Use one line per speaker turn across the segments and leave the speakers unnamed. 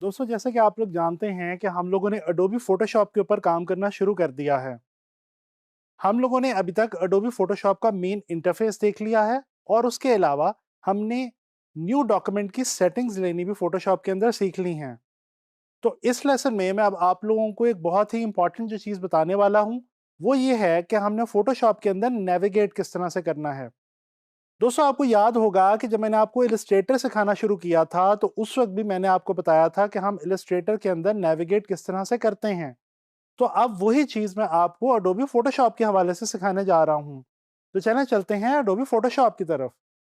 दोस्तों जैसे कि आप लोग जानते हैं कि हम लोगों ने अडोबी फोटोशॉप के ऊपर काम करना शुरू कर दिया है। हम लोगों ने अभी तक अडोबी फोटोशॉप का मेन इंटरफेस देख लिया है और उसके अलावा हमने न्यू डॉक्यूमेंट की सेटिंग्स लेनी भी फोटोशॉप के अंदर सीख ली हैं। तो इस लेसन में मैं अब आप लोगों को एक बहुत ही इंपॉर्टेंट जो चीज़ बताने वाला हूँ, वो ये है कि हमने फोटोशॉप के अंदर नेविगेट किस तरह से करना है। दोस्तों आपको याद होगा कि जब मैंने आपको इलस्ट्रेटर सिखाना शुरू किया था, तो उस वक्त भी मैंने आपको बताया था कि हम इलस्ट्रेटर के अंदर नेविगेट किस तरह से करते हैं। तो अब वही चीज़ मैं आपको अडोबी फ़ोटोशॉप के हवाले से सिखाने जा रहा हूँ। तो चलें चलते हैं अडोबी फ़ोटोशॉप की तरफ।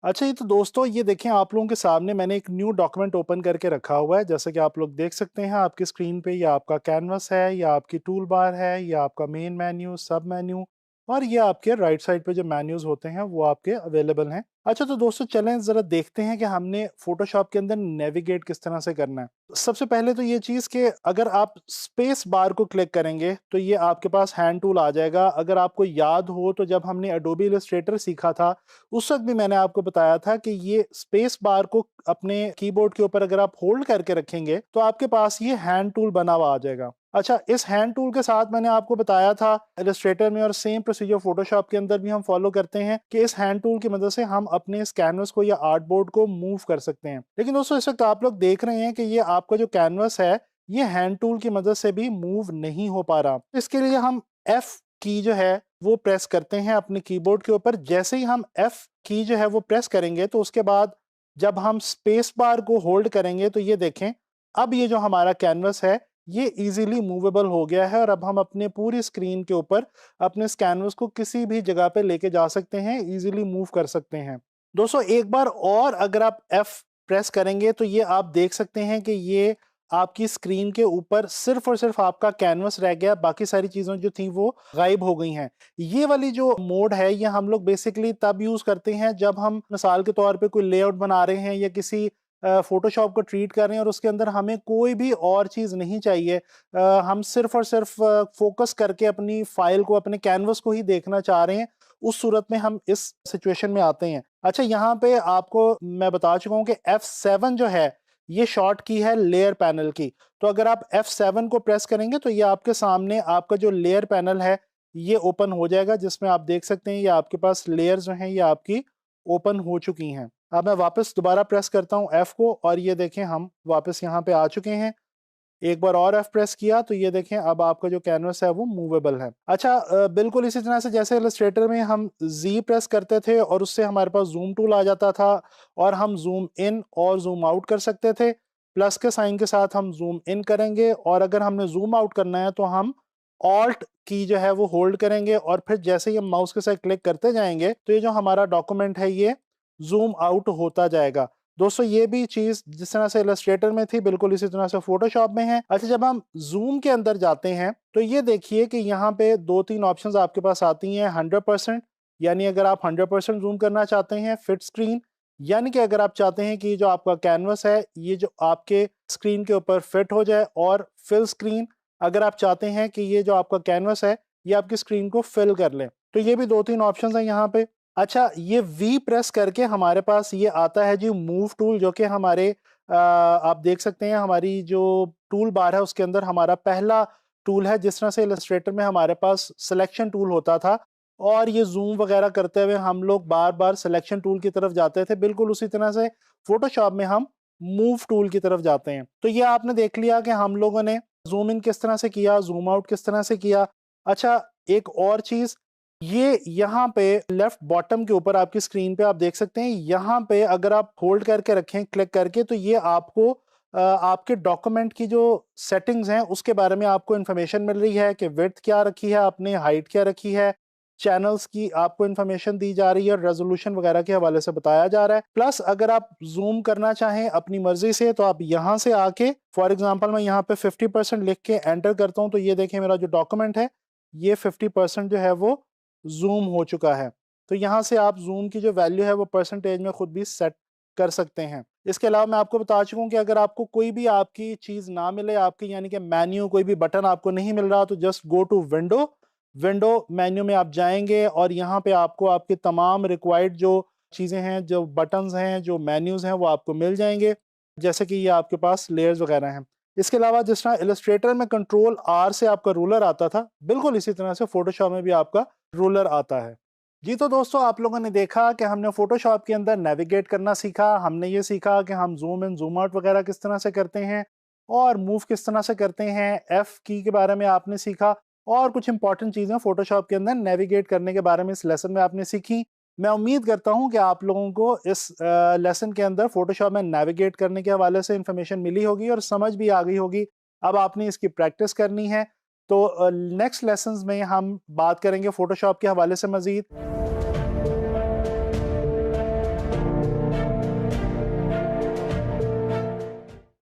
अच्छा, ये तो दोस्तों ये देखें, आप लोगों के सामने मैंने एक न्यू डॉक्यूमेंट ओपन करके रखा हुआ है। जैसे कि आप लोग देख सकते हैं आपकी स्क्रीन पे, ये आपका कैनवस है, या आपकी टूल बार है, या आपका मेन मेन्यू, सब मेन्यू, और ये आपके राइट साइड पे जो मेन्यूज़ होते हैं वो आपके अवेलेबल हैं। अच्छा, तो दोस्तों चलें ज़रा देखते हैं कि हमने फ़ोटोशॉप के अंदर नेविगेट किस तरह से करना है। सबसे पहले तो ये चीज़ कि अगर आप स्पेस बार को क्लिक करेंगे तो ये आपके पास हैंड टूल आ जाएगा। अगर आपको याद हो तो जब हमने एडोबी इलस्ट्रेटर सीखा था, उस वक़्त भी मैंने आपको बताया था कि ये स्पेस बार को अपने कीबोर्ड के ऊपर अगर आप होल्ड करके रखेंगे तो आपके पास ये हैंड टूल बना हुआ आ जाएगा। अच्छा, इस हैंड टूल के साथ मैंने आपको बताया था इलस्ट्रेटर में, और सेम प्रोसीजर फोटोशॉप के अंदर भी हम फॉलो करते हैं कि इस हैंड टूल की मदद से हम अपने इस कैनवस को या आर्टबोर्ड को मूव कर सकते हैं। लेकिन दोस्तों इस वक्त आप लोग देख रहे हैं कि ये आपका जो कैनवस है, ये हैंड टूल की मदद से भी मूव नहीं हो पा रहा। इसके लिए हम एफ की जो है वो प्रेस करते हैं अपने कीबोर्ड के ऊपर। जैसे ही हम एफ की जो है वो प्रेस करेंगे तो उसके बाद जब हम स्पेस बार को होल्ड करेंगे तो ये देखें, अब ये जो हमारा कैनवस है ये इजीली मूवेबल हो गया है, और अब हम अपने पूरी स्क्रीन के ऊपर अपने इस कैनवस को किसी भी जगह पे लेके जा सकते हैं, इजीली मूव कर सकते हैं। दोस्तों एक बार और अगर आप एफ प्रेस करेंगे तो ये आप देख सकते हैं कि ये आपकी स्क्रीन के ऊपर सिर्फ और सिर्फ आपका कैनवस रह गया, बाकी सारी चीज़ें जो थी वो गायब हो गई हैं। ये वाली जो मोड है ये हम लोग बेसिकली तब यूज़ करते हैं जब हम मिसाल के तौर पे कोई लेआउट बना रहे हैं या किसी फ़ोटोशॉप को ट्रीट कर रहे हैं और उसके अंदर हमें कोई भी और चीज़ नहीं चाहिए। हम सिर्फ और सिर्फ फ़ोकस करके अपनी फ़ाइल को, अपने कैनवस को ही देखना चाह रहे हैं, उस सूरत में हम इस सिचुएशन में आते हैं। अच्छा, यहाँ पे आपको मैं बता चुका हूँ कि F7 जो है, ये शॉर्ट की है लेयर पैनल की। तो अगर आप F7 को प्रेस करेंगे तो ये आपके सामने आपका जो लेयर पैनल है, ये ओपन हो जाएगा, जिसमें आप देख सकते हैं ये आपके पास लेयर्स जो हैं ये आपकी ओपन हो चुकी हैं। अब मैं वापस दोबारा प्रेस करता हूँ F को, और ये देखें हम वापस यहाँ पे आ चुके हैं। एक बार और F प्रेस किया तो ये देखें अब आपका जो कैनवस है वो मूवेबल है। अच्छा, बिल्कुल इसी तरह से जैसे इलस्ट्रेटर में हम Z प्रेस करते थे और उससे हमारे पास ज़ूम टूल आ जाता था, और हम ज़ूम इन और ज़ूम आउट कर सकते थे। प्लस के साइन के साथ हम ज़ूम इन करेंगे, और अगर हमने ज़ूम आउट करना है तो हम ऑल्ट की जो है वो होल्ड करेंगे, और फिर जैसे ही हम माउस के साथ क्लिक करते जाएंगे तो ये जो हमारा डॉक्यूमेंट है ये ज़ूम आउट होता जाएगा। दोस्तों ये भी चीज़ जिस तरह से इलस्ट्रेटर में थी, बिल्कुल इसी तरह से फोटोशॉप में है। अच्छा, जब हम ज़ूम के अंदर जाते हैं तो ये देखिए कि यहाँ पे 2-3 ऑप्शंस आपके पास आती हैं। 100%, यानी अगर आप 100% ज़ूम करना चाहते हैं। फिट स्क्रीन, यानी कि अगर आप चाहते हैं कि जो आपका कैनवस है ये जो आपके स्क्रीन के ऊपर फिट हो जाए। और फिल स्क्रीन, अगर आप चाहते हैं कि ये जो आपका कैनवस है ये आपकी स्क्रीन को फिल कर ले। तो ये भी 2-3 ऑप्शंस हैं यहाँ पे। अच्छा, ये वी प्रेस करके हमारे पास ये आता है जी मूव टूल, जो कि हमारे आप देख सकते हैं हमारी जो टूल बार है उसके अंदर हमारा पहला टूल है। जिस तरह से इलस्ट्रेटर में हमारे पास सिलेक्शन टूल होता था और ये ज़ूम वगैरह करते हुए हम लोग बार-बार सिलेक्शन टूल की तरफ जाते थे, बिल्कुल उसी तरह से फ़ोटोशॉप में हम मूव टूल की तरफ जाते हैं। तो ये आपने देख लिया कि हम लोगों ने ज़ूम इन किस तरह से किया, ज़ूम आउट किस तरह से किया। अच्छा, एक और चीज़, ये यहाँ पे लेफ्ट बॉटम के ऊपर आपकी स्क्रीन पे आप देख सकते हैं, यहाँ पे अगर आप होल्ड करके रखें क्लिक करके तो ये आपको आपके डॉक्यूमेंट की जो सेटिंग्स हैं उसके बारे में आपको इन्फॉर्मेशन मिल रही है कि विड्थ क्या रखी है आपने, हाइट क्या रखी है, चैनल्स की आपको इन्फॉर्मेशन दी जा रही है, रेजोल्यूशन वगैरह के हवाले से बताया जा रहा है। प्लस अगर आप जूम करना चाहें अपनी मर्जी से तो आप यहाँ से आके, फॉर एग्जांपल मैं यहाँ पे 50% लिख के एंटर करता हूँ तो ये देखें मेरा जो डॉक्यूमेंट है ये 50% जो है वो ज़ूम हो चुका है। तो यहाँ से आप ज़ूम की जो वैल्यू है वो परसेंटेज में खुद भी सेट कर सकते हैं। इसके अलावा मैं आपको बता चुका हूँ कि अगर आपको कोई भी आपकी चीज़ ना मिले, आपकी यानी कि मेन्यू कोई भी बटन आपको नहीं मिल रहा, तो just go to window, window menu में आप जाएँगे और यहाँ पे आपको आपके तमाम रिक्वायर्ड जो चीज़ें हैं, जो बटन्स हैं, जो मेन्यूज़ हैं वो आपको मिल जाएँगे। जैसे कि ये आपके पास लेयर्स वगैरह हैं। इसके अलावा जिस तरह इलस्ट्रेटर में कंट्रोल आर से आपका रूलर आता था, बिल्कुल इसी तरह से फोटोशॉप में भी आपका रूलर आता है। जी तो दोस्तों, आप लोगों ने देखा कि हमने फोटोशॉप के अंदर नेविगेट करना सीखा। हमने ये सीखा कि हम जूम इन जूम आउट वगैरह किस तरह से करते हैं और मूव किस तरह से करते हैं। एफ की के बारे में आपने सीखा और कुछ इंपॉर्टेंट चीज़ें फोटोशॉप के अंदर नेविगेट करने के बारे में इस लेसन में आपने सीखी। मैं उम्मीद करता हूं कि आप लोगों को इस लेसन के अंदर फोटोशॉप में नेविगेट करने के हवाले से इंफॉर्मेशन मिली होगी और समझ भी आ गई होगी। अब आपने इसकी प्रैक्टिस करनी है। तो नेक्स्ट लेसन्स में हम बात करेंगे फोटोशॉप के हवाले से मजीद।